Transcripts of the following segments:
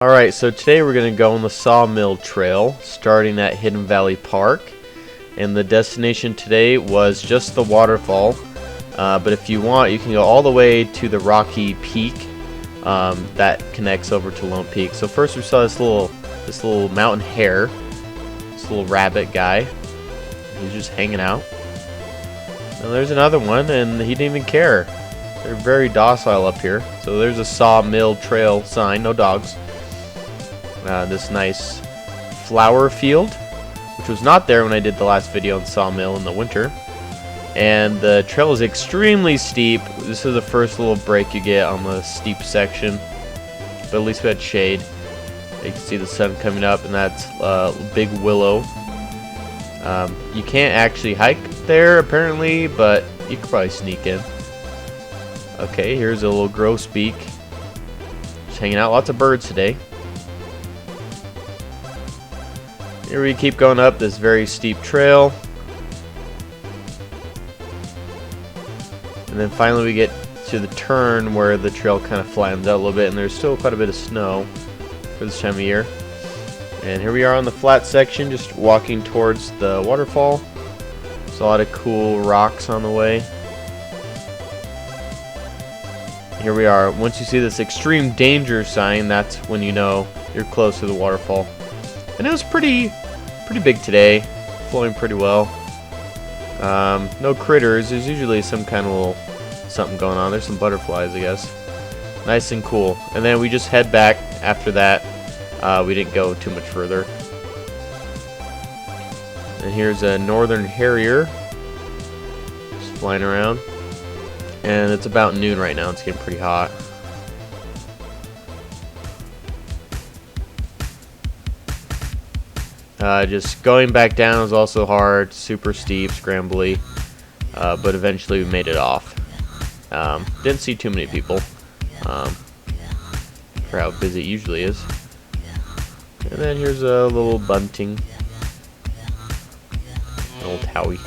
Alright, so today we're going to go on the Sawmill Trail, starting at Hidden Valley Park. And the destination today was just the waterfall. But if you want, you can go all the way to the rocky peak that connects over to Lone Peak. So first we saw this little mountain hare, this little rabbit guy. He's just hanging out. And there's another one, and he didn't even care. They're very docile up here. So there's a Sawmill Trail sign, no dogs. This nice flower field, which was not there when I did the last video on Sawmill in the winter. And the trail is extremely steep. This is the first little break you get on the steep section, but at least we had shade. You can see the sun coming up, and that's big willow. You can't actually hike there apparently, but you could probably sneak in. Okay, here's a little grosbeak just hanging out. Lots of birds today. Here we keep going up this very steep trail. And then finally we get to the turn where the trail kind of flattens out a little bit, and there's still quite a bit of snow for this time of year. And here we are on the flat section, just walking towards the waterfall. There's a lot of cool rocks on the way. Here we are. Once you see this extreme danger sign, that's when you know you're close to the waterfall. And it was pretty big today, flowing pretty well. No critters. There's usually some kind of little something going on. There's some butterflies, I guess. Nice and cool. And then we just head back after that. We didn't go too much further. And here's a northern harrier just flying around. And it's about noon right now. It's getting pretty hot. Just going back down was also hard, super steep, scrambly, but eventually we made it off. Didn't see too many people for how busy it usually is. And then here's a little bunting, an old Howie.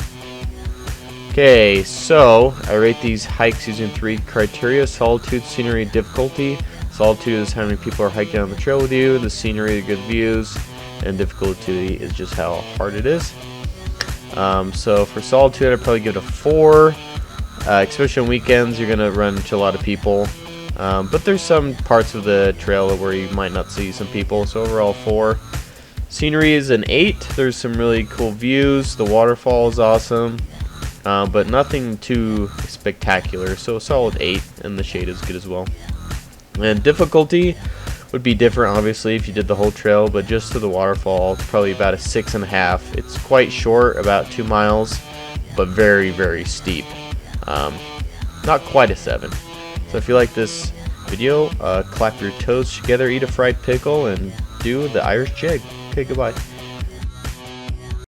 Okay, so I rate these hikes using 3 criteria: solitude, scenery, difficulty. Solitude is how many people are hiking on the trail with you, the scenery, the good views, and difficulty is just how hard it is. So for solitude, I'd probably give it a 4. Especially on weekends, you're gonna run into a lot of people. But there's some parts of the trail where you might not see some people, so overall 4. Scenery is an 8. There's some really cool views. The waterfall is awesome, but nothing too spectacular, so a solid 8, and the shade is good as well. And difficulty would be different obviously if you did the whole trail, but just to the waterfall, it's probably about a 6.5. It's quite short, about 2 miles, but very steep. Not quite a 7. So if you like this video, clap your toes together, eat a fried pickle, and do the Irish jig. Okay, goodbye.